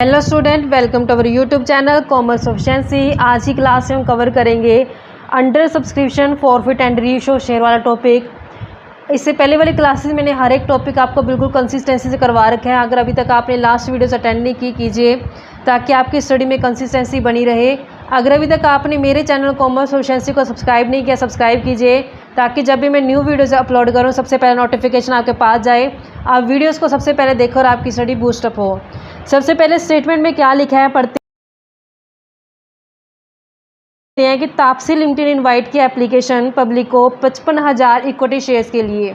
Hello student, welcome to our YouTube channel commerce efficiency. आज की class में हम कवर करेंगे under subscription forfeit and reissue share वाला टॉपिक। इससे पहले वाली क्लासेस मैंने हर एक टॉपिक आपको बिल्कुल कंसिस्टेंसी से करवा रखा है। अगर अभी तक आपने लास्ट वीडियोस अटेंड नहीं की, कीजिए ताकि आपकी स्टडी में कंसिस्टेंसी बनी रहे। अगर अभी तक आपने मेरे चैनल कॉमर्स एफिशिएंसी को सब्सक्राइब नहीं किया, सब्सक्राइब कीजिए ताकि जब भी मैं न्यू वीडियोज़ अपलोड करूँ सबसे पहले नोटिफिकेशन आपके पास जाए, आप वीडियोज़ को सबसे पहले देखो और आपकी स्टडी बूस्टअप हो। सबसे पहले स्टेटमेंट में क्या लिखा है पढ़ते हैं कि तापसी लिमिटेड इनवाइट की एप्लीकेशन पब्लिक को 55,000 इक्विटी शेयर्स के लिए।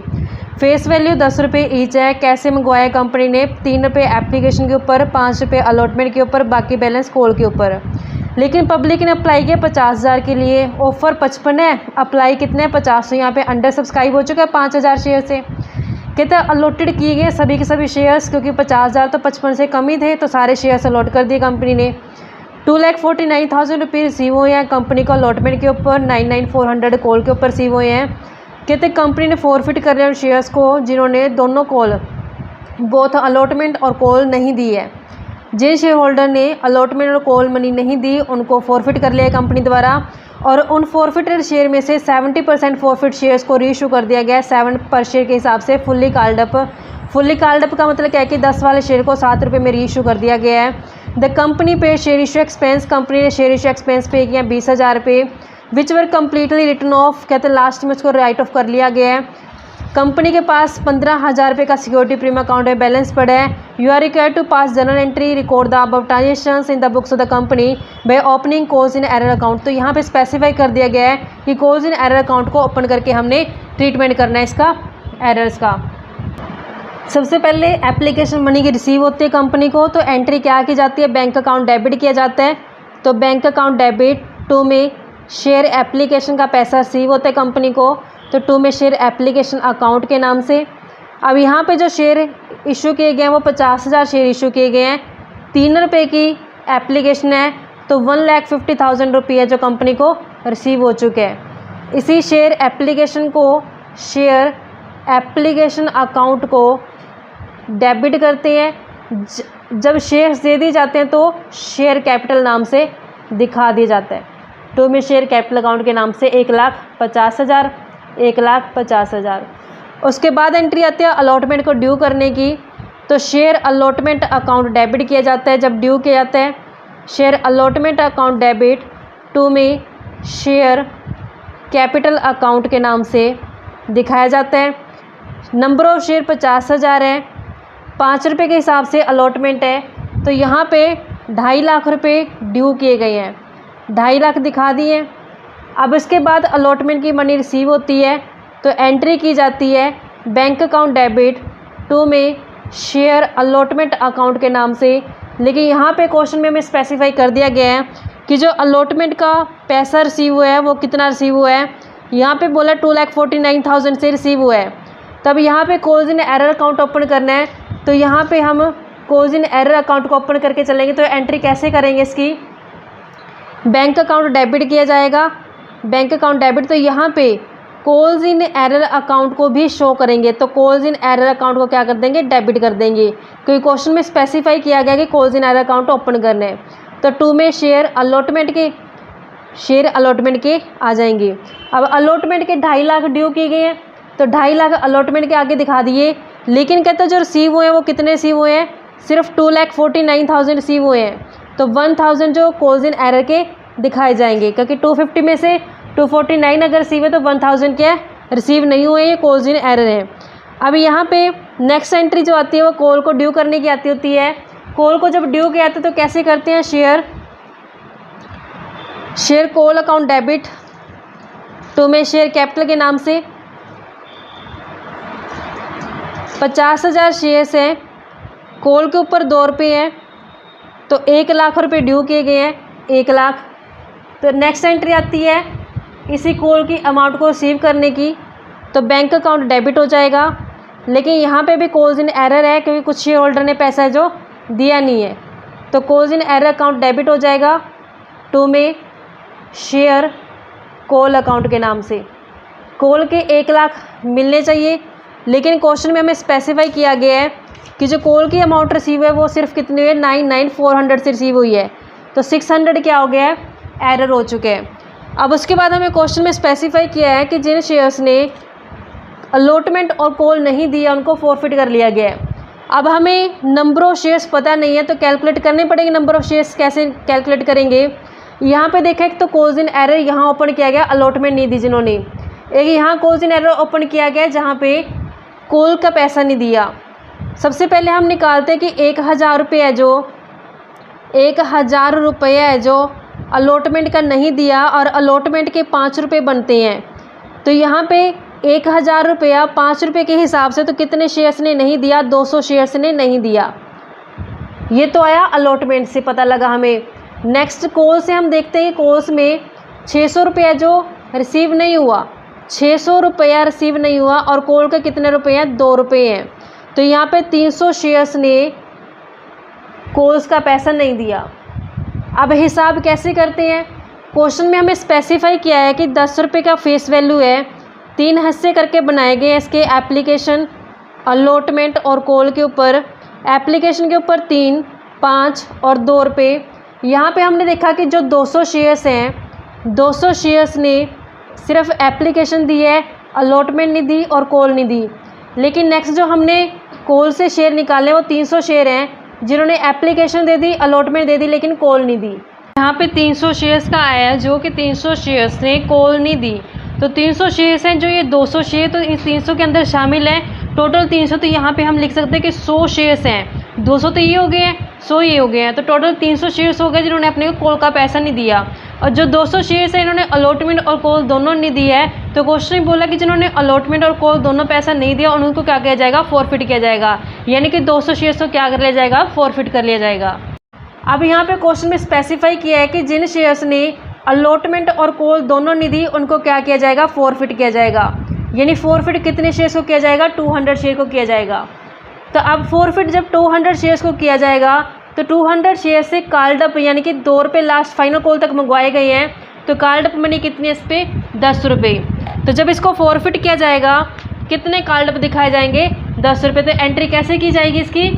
फेस वैल्यू 10 रुपये ईच है। कैसे मंगवाया कंपनी ने? 3 रुपये एप्लीकेशन के ऊपर, 5 रुपये अलॉटमेंट के ऊपर, बाकी बैलेंस कॉल के ऊपर। लेकिन पब्लिक ने अप्लाई किया 50,000 के लिए। ऑफर 55 है, अप्लाई कितने 50। तो यहाँ पे अंडर सब्सक्राइब हो चुका है 5,000 शेयर से। कहते हैं अलॉटेड किए गए सभी के सभी शेयर्स, क्योंकि 50,000 तो 55 से कम ही थे, तो सारे शेयर्स अलॉट कर दिए कंपनी ने। 2,49,000 रुपये रिसीव हुए हैं कंपनी को अलॉटमेंट के ऊपर, 99,400 कॉल के ऊपर रिसीव हुए हैं। कहते कंपनी ने फॉरफिट कर रहे हैं शेयर्स को जिन्होंने दोनों कॉल, बोथ अलॉटमेंट और कॉल नहीं दी है। जिन शेयर होल्डर ने अलॉटमेंट और कॉल मनी नहीं दी उनको फॉरफिट कर लिया है कंपनी द्वारा, और उन फॉरफिटेड शेयर में से 70% फॉरफिट शेयर्स को रीइशू कर दिया गया है 7 पर शेयर के हिसाब से। फुल्ली कॉल्ड अप का मतलब क्या है कि 10 वाले शेयर को 7 रुपये में रीइशू कर दिया गया है। द कंपनी पे शेयर इशू एक्सपेंस, कंपनी ने शेयर इशू एक्सपेंस पे किया 20,000 रुपये, विच वर कम्प्लीटली रिटर्न ऑफ। कहते हैं लास्ट में उसको राइट ऑफ कर लिया गया है। कंपनी के पास 15,000 रुपये का सिक्योरिटी प्रीमियम अकाउंट है, बैलेंस पड़ा है। You are required to pass journal entry record the above transactions in the books of the company by opening calls in arrear account. तो यहाँ पे स्पेसिफाई कर दिया गया है कि कॉल्स इन एरर अकाउंट को ओपन करके हमने ट्रीटमेंट करना है इसका, एरर्स का। सबसे पहले एप्लीकेशन मनी की रिसीव होती है कंपनी को, तो एंट्री क्या की जाती है? बैंक अकाउंट डेबिट किया जाता है। तो बैंक अकाउंट डेबिट, 2 में शेयर एप्लीकेशन का पैसा रिसीव होता है कंपनी को, तो 2 में शेयर एप्लीकेशन अकाउंट के नाम से। अब यहाँ पे जो शेयर इशू किए गए हैं वो 50,000 शेयर इशू किए गए हैं। 3 रुपये की एप्लीकेशन है, तो 1,50,000 रुपये जो कंपनी को रिसीव हो चुके हैं। इसी शेयर एप्लीकेशन को, शेयर एप्लीकेशन अकाउंट को डेबिट करते हैं। जब शेयर्स दे दिए जाते हैं तो शेयर कैपिटल नाम से दिखा दिया जाता है। 2 में शेयर कैपिटल अकाउंट के नाम से 1,50,000, 1,50,000। उसके बाद एंट्री आती है अलॉटमेंट को ड्यू करने की, तो शेयर अलॉटमेंट अकाउंट डेबिट किया जाता है जब ड्यू किया जाता है। शेयर अलॉटमेंट अकाउंट डेबिट, 2 में शेयर कैपिटल अकाउंट के नाम से दिखाया जाता है। नंबर ऑफ शेयर 50,000 है, 5 रुपये के हिसाब से अलॉटमेंट है, तो यहाँ पे 2.5 लाख रुपये ड्यू किए गए हैं, 2.5 लाख दिखा दिए। अब इसके बाद अलॉटमेंट की मनी रिसीव होती है, तो एंट्री की जाती है बैंक अकाउंट डेबिट, 2 में शेयर अलॉटमेंट अकाउंट के नाम से। लेकिन यहाँ पे क्वेश्चन में हमें स्पेसिफाई कर दिया गया है कि जो अलॉटमेंट का पैसा रिसीव हुआ है वो कितना रिसीव हुआ है। यहाँ पे बोला 2,49,000 से रिसीव हुआ है। तब यहाँ पे calls in arrear account open करना है, तो यहाँ पे हम कॉल्स इन एरर अकाउंट को ओपन करके चलेंगे। तो एंट्री कैसे करेंगे इसकी? बैंक अकाउंट डेबिट किया जाएगा, बैंक अकाउंट डेबिट, तो यहाँ पे कॉल्स इन एरर अकाउंट को भी शो करेंगे। तो कॉल्स इन एरर अकाउंट को क्या कर देंगे? डेबिट कर देंगे, क्योंकि क्वेश्चन में स्पेसिफाई किया गया कि calls in arrear account open करने हैं। तो 2 में शेयर अलॉटमेंट के, शेयर अलॉटमेंट के आ जाएंगे। अब अलॉटमेंट के 2.5 लाख ड्यू किए गए हैं, तो 2.5 लाख अलॉटमेंट के आगे दिखा दिए। लेकिन कहते हैं जो रिसीव हुए हैं वो कितने रिसीव हुए हैं? सिर्फ 2,49,000 रिसीव हुए हैं, तो 1,000 जो कॉल्स इन एरर के दिखाए जाएंगे, क्योंकि 250 में से 249 अगर रिसीव है तो 1,000 क्या रिसीव नहीं हुए, ये कॉल्स इन एरर है। अब यहाँ पे नेक्स्ट एंट्री जो आती है वो कॉल को ड्यू करने की आती होती है। कॉल को जब ड्यू किया जाता है तो कैसे करते हैं? शेयर कॉल अकाउंट डेबिट, 2 में शेयर कैपिटल के नाम से। 50,000 शेयर्स हैं, कॉल के ऊपर 2 रुपये हैं, तो 1 लाख रुपये ड्यू किए गए हैं, 1 लाख। तो नेक्स्ट एंट्री आती है इसी कॉल की अमाउंट को रिसीव करने की, तो बैंक अकाउंट डेबिट हो जाएगा। लेकिन यहाँ पे भी कॉल्स इन एरर है, क्योंकि कुछ शेयर होल्डर ने पैसा जो दिया नहीं है, तो calls in arrear account debit हो जाएगा 2 में शेयर कॉल अकाउंट के नाम से। कॉल के 1 लाख मिलने चाहिए, लेकिन क्वेश्चन में हमें स्पेसिफाई किया गया है कि जो कॉल की अमाउंट रिसीव है वो सिर्फ कितनी है 99,400 से रिसीव हुई है, तो 600 क्या हो गया है, एरर हो चुके हैं। अब उसके बाद हमें क्वेश्चन में स्पेसिफाई किया है कि जिन शेयर्स ने अलॉटमेंट और कॉल नहीं दिया उनको फॉरफिट कर लिया गया है। अब हमें नंबर ऑफ़ शेयर्स पता नहीं है तो कैलकुलेट करने पड़ेंगे। नंबर ऑफ़ शेयर्स कैसे कैलकुलेट करेंगे, यहाँ पे देखा एक तो कॉल्स इन एरर यहाँ ओपन किया गया, अलॉटमेंट नहीं दी जिन्होंने, एक यहाँ कॉल्स इन एरर ओपन किया गया जहाँ पे कॉल का पैसा नहीं दिया। सबसे पहले हम निकालते हैं कि 1,000 रुपये है जो 1,000 रुपये है जो अलॉटमेंट का नहीं दिया और अलॉटमेंट के 5 रुपये बनते हैं, तो यहाँ पे 1,000 रुपया 5 रुपये के हिसाब से तो कितने शेयर्स ने नहीं दिया, 200 शेयर्स ने नहीं दिया। ये तो आया अलॉटमेंट से पता लगा हमें। नेक्स्ट कॉल से हम देखते हैं कॉल्स में 600 रुपया जो रिसीव नहीं हुआ, 600 रुपया रिसीव नहीं हुआ और कॉल के कितने रुपये हैं, 2 रुपये हैं, तो यहाँ पे 300 शेयर्स ने कॉल्स का पैसा नहीं दिया। अब हिसाब कैसे करते हैं, क्वेश्चन में हमें स्पेसिफाई किया है कि 10 रुपये का फेस वैल्यू है, 3 हिस्से करके बनाए गए हैं इसके, एप्लीकेशन, अलॉटमेंट और कॉल के ऊपर। एप्लीकेशन के ऊपर 3, 5 और 2 रुपये। यहाँ पे हमने देखा कि जो 200 शेयर्स हैं, 200 शेयर्स ने सिर्फ एप्लीकेशन दी है, अलॉटमेंट नहीं दी और कॉल नहीं दी। लेकिन नेक्स्ट जो हमने कॉल से शेयर निकाले वो 300 शेयर हैं जिन्होंने एप्लीकेशन दे दी, अलॉटमेंट दे दी लेकिन कॉल नहीं दी। यहाँ पे 300 शेयर्स का आया है जो कि 300 शेयर्स ने कॉल नहीं दी, तो 300 शेयर्स हैं जो ये 200 शेयर तो इस 300 के अंदर शामिल है, टोटल 300। तो यहाँ पे हम लिख सकते हैं कि 100 शेयर्स हैं, 200 तो ये हो गए हैं, 100 ये हो गए हैं, तो टोटल 300 शेयर्स हो गए जिन्होंने अपने को कॉल का पैसा नहीं दिया। और जो 200 शेयर्स हैं इन्होंने अलॉटमेंट और कॉल दोनों नहीं दी है, तो क्वेश्चन में बोला कि जिन्होंने अलॉटमेंट और कॉल दोनों पैसा नहीं दिया उनको क्या किया जाएगा, फॉरफिट किया जाएगा, यानी कि 200 शेयर्स को क्या कर लिया जाएगा, फॉरफिट कर लिया जाएगा। अब यहाँ पे क्वेश्चन में स्पेसिफाई किया है कि जिन शेयर्स ने अलॉटमेंट और कॉल दोनों नहीं दी उनको क्या किया जाएगा, फॉरफिट किया जाएगा। यानी फॉरफिट कितने शेयर्स को किया जाएगा, 200 शेयर को किया जाएगा। तो अब फॉरफिट जब 200 शेयर्स को किया जाएगा तो 200 शेयर से कॉल्ड अप यानी कि 2 रुपये लास्ट फाइनल कॉल तक मंगवाए गए हैं, तो कॉल्ड अप मनी कितनी है इस पर, 10 रुपये। तो जब इसको फॉरफिट किया जाएगा कितने कॉल्ड अप दिखाए जाएंगे, 10 रुपये। तो एंट्री कैसे की जाएगी इसकी,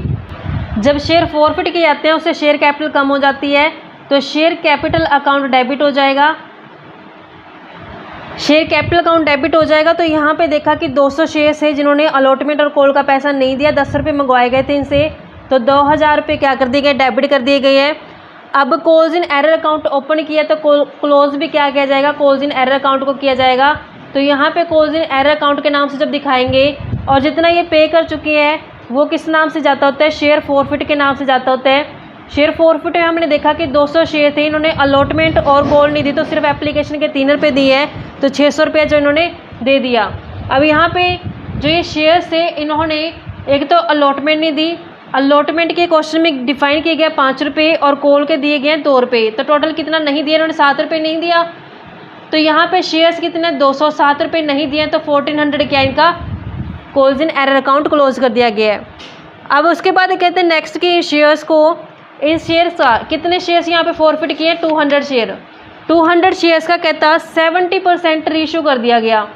जब शेयर फॉरफिट किए जाते हैं उससे शेयर कैपिटल कम हो जाती है, तो शेयर कैपिटल अकाउंट डेबिट हो जाएगा, शेयर कैपिटल अकाउंट डेबिट हो जाएगा। तो यहाँ पे देखा कि 200 शेयर्स है जिन्होंने अलॉटमेंट और कॉल का पैसा नहीं दिया, 10 रुपये मंगवाए गए थे इनसे, तो 2,000 रुपये क्या कर दिए गए, डेबिट कर दिए गए हैं। अब calls in arrear account open किया तो क्लोज भी क्या किया जाएगा, कॉल्स इन एरर अकाउंट को किया जाएगा। तो यहाँ पे कॉल्स इन एरर अकाउंट के नाम से जब दिखाएंगे और जितना ये पे कर चुके हैं वो किस नाम से जाता होता है, शेयर फॉरफिट के नाम से जाता होता है। शेयर फॉरफिट में हमने देखा कि 200 शेयर थे, इन्होंने अलॉटमेंट और कॉल नहीं दी, तो सिर्फ एप्लीकेशन के 3 रुपये दिए हैं, तो 600 रुपये जो इन्होंने दे दिया। अब यहाँ पे जो ये शेयर्स थे इन्होंने एक तो अलॉटमेंट नहीं दी, अलॉटमेंट के क्वेश्चन में डिफाइन किया गया 5 रुपये और कॉल के दिए गए 2 रुपये, तो टोटल कितना नहीं दिया, इन्होंने 7 रुपये नहीं दिया। तो यहाँ पे शेयर्स कितने, 207 रुपये नहीं दिए, तो 1400 क्या इनका calls in arrear account close कर दिया गया है। अब उसके बाद कहते हैं नेक्स्ट कि शेयर्स को, इन शेयर्स का कितने शेयर्स यहाँ पे फॉरफिट किए, 200 शेयर। 200 शेयर्स का कहता 70% रीइशू कर दिया गया।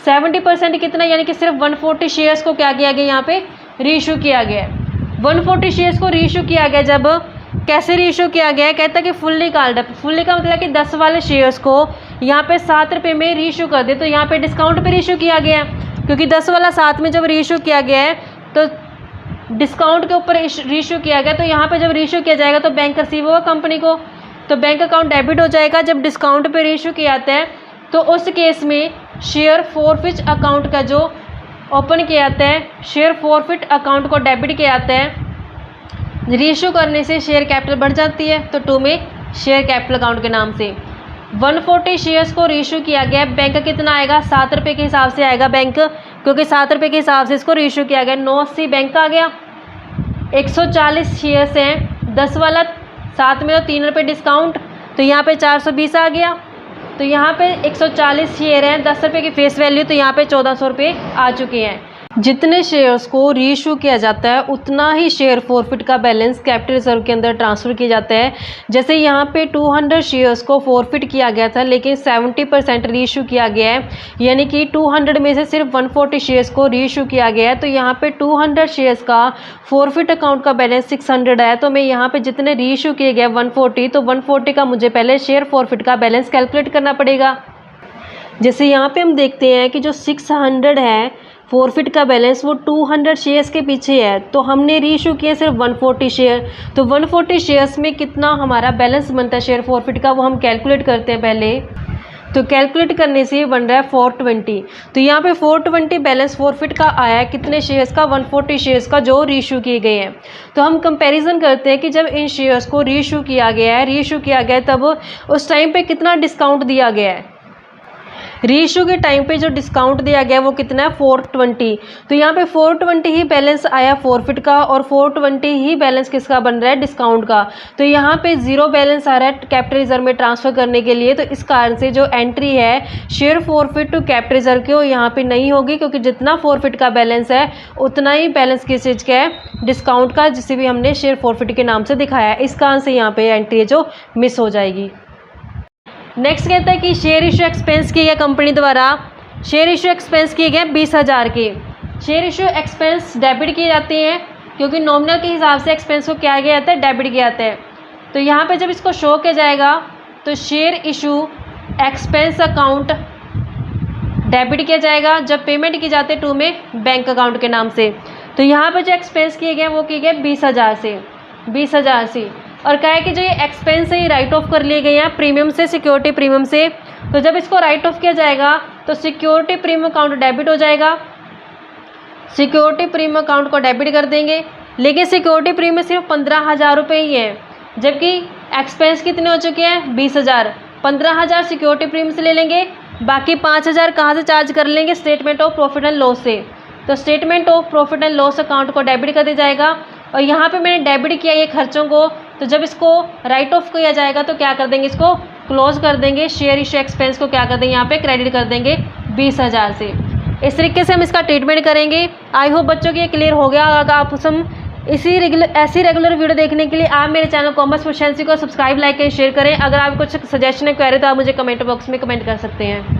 70% कितना, यानी कि सिर्फ 140 शेयर्स को क्या किया गया, यहाँ पे रीइशू किया गया है। 140 शेयर्स को रीइशू किया गया, जब कैसे रीइशू किया गया है, कहता है कि फुल्ली कॉल्ड अप। फुल्ली का मतलब कि 10 वाले शेयर्स को यहाँ पे 7 रुपये में रीइशू कर दे, तो यहाँ पे डिस्काउंट पे रीइशू किया गया है, क्योंकि 10 वाला 7 में जब रीइशू किया गया है तो डिस्काउंट के ऊपर रीइशू किया गया। तो यहाँ पे जब रीइशू किया जाएगा तो बैंक रिसीव होगा कंपनी को, तो बैंक अकाउंट डेबिट हो जाएगा। जब डिस्काउंट पे रीइशू किया जाता है तो उस केस में शेयर फॉरफिट अकाउंट का जो ओपन किया जाता है, शेयर फॉरफिट अकाउंट को डेबिट किया जाता है। रीइशू करने से शेयर कैपिटल बढ़ जाती है, तो 2 में शेयर कैपिटल अकाउंट के नाम से 140 शेयर्स को रीइशू किया गया। बैंक कितना आएगा, 7 रुपये के हिसाब से आएगा बैंक, क्योंकि 7 रुपये के हिसाब से इसको रीइशू किया गया। 980 बैंक का आ गया। 140 शेयर्स हैं, 10 वाला 7 में तो 3 रुपये डिस्काउंट, तो यहाँ पे 420 आ गया। तो यहाँ पे 140 शेयर हैं, 10 रुपये की फेस वैल्यू, तो यहाँ पे 1400 रुपये आ चुके हैं। जितने शेयर्स को रीइशू किया जाता है उतना ही शेयर फॉरफिट का बैलेंस कैपिटल रिजर्व के अंदर ट्रांसफ़र किया जाता है। जैसे यहाँ पे 200 शेयर्स को फॉरफिट किया गया था लेकिन 70% रीइशू किया गया है, यानी कि 200 में से सिर्फ 140 शेयर्स को रीइशू किया गया है। तो यहाँ पे 200 शेयर्स का फॉरफिट अकाउंट का बैलेंस 600 है। तो मैं यहाँ पे जितने रीइशू किए गए 140, तो 140 का मुझे पहले शेयर फॉरफिट का बैलेंस कैलकुलेट करना पड़ेगा। जैसे यहाँ पे हम देखते हैं कि जो 600 है फॉरफिट का बैलेंस वो 200 शेयर्स के पीछे है, तो हमने रीइशू किया सिर्फ 140 शेयर। तो 140 शेयर्स में कितना हमारा बैलेंस बनता है शेयर फॉरफिट का, वो हम कैलकुलेट करते हैं पहले। तो कैलकुलेट करने से बन रहा है 420। तो यहाँ पे 420 बैलेंस फॉरफिट का आया है कितने शेयर्स का, 140 शेयर्स का जो रीइशू किए गए हैं। तो हम कंपैरिजन करते हैं कि जब इन शेयर्स को रीइशू किया गया है तब उस टाइम पे कितना डिस्काउंट दिया गया है। रीइशू के टाइम पे जो डिस्काउंट दिया गया वो कितना है, 420। तो यहाँ पे 420 ही बैलेंस आया फॉरफिट का और 420 ही बैलेंस किसका बन रहा है, डिस्काउंट का। तो यहाँ पे जीरो बैलेंस आ रहा है कैपिटल रिजर्व में ट्रांसफ़र करने के लिए। तो इस कारण से जो एंट्री है share forfeit to capital reserve की वो यहाँ पे नहीं होगी, क्योंकि जितना फॉरफिट का बैलेंस है उतना ही बैलेंस किस चीज़ का है, डिस्काउंट का, जिसे भी हमने शेयर फॉरफिट के नाम से दिखाया है। इस कारण से यहाँ पे एंट्री जो मिस हो जाएगी। नेक्स्ट कहता है कि शेयर इशू एक्सपेंस किए गए कंपनी द्वारा, शेयर इशू एक्सपेंस किए गए 20,000 के। शेयर इशू एक्सपेंस डेबिट किए जाते हैं क्योंकि नॉमिनल के हिसाब से एक्सपेंस को क्या किया जाता है, डेबिट किया जाता है। तो यहाँ पे जब इसको शो किया जाएगा तो share issue expense account debit किया जाएगा जब पेमेंट की जाती है टू में बैंक अकाउंट के नाम से। तो यहाँ पे जो एक्सपेंस किए गए वो किए गए 20,000 से। और क्या है कि जो ये एक्सपेंस है ये राइट ऑफ कर लिए गए हैं प्रीमियम से, सिक्योरिटी प्रीमियम से। तो जब इसको राइट ऑफ किया जाएगा तो सिक्योरिटी प्रीमियम अकाउंट डेबिट हो जाएगा, सिक्योरिटी प्रीमियम अकाउंट को डेबिट कर देंगे। लेकिन सिक्योरिटी प्रीमियम सिर्फ 15,000 रुपये ही है, जबकि एक्सपेंस कितने हो चुके हैं, 20,000। 15,000 सिक्योरिटी प्रीमियम से ले लेंगे, बाकी 5,000 कहाँ से चार्ज कर लेंगे, statement of profit and loss से। तो statement of profit and loss account को डेबिट कर दिया जाएगा। और यहाँ पे मैंने डेबिट किया ये खर्चों को, तो जब इसको राइट ऑफ किया जाएगा तो क्या कर देंगे, इसको क्लोज कर देंगे। शेयर इशू एक्सपेंस को क्या कर देंगे, यहाँ पे क्रेडिट कर देंगे 20,000 से। इस तरीके से हम इसका ट्रीटमेंट करेंगे। आई होप बच्चों को ये क्लियर हो गया। अगर आप ऐसी रेगुलर वीडियो देखने के लिए आप मेरे चैनल कॉमर्स प्रोफिशिएंसी को सब्सक्राइब, लाइक एंड शेयर करें। अगर आप कुछ सजेशन है, क्वेरी, तो आप मुझे कमेंट बॉक्स में कमेंट कर सकते हैं।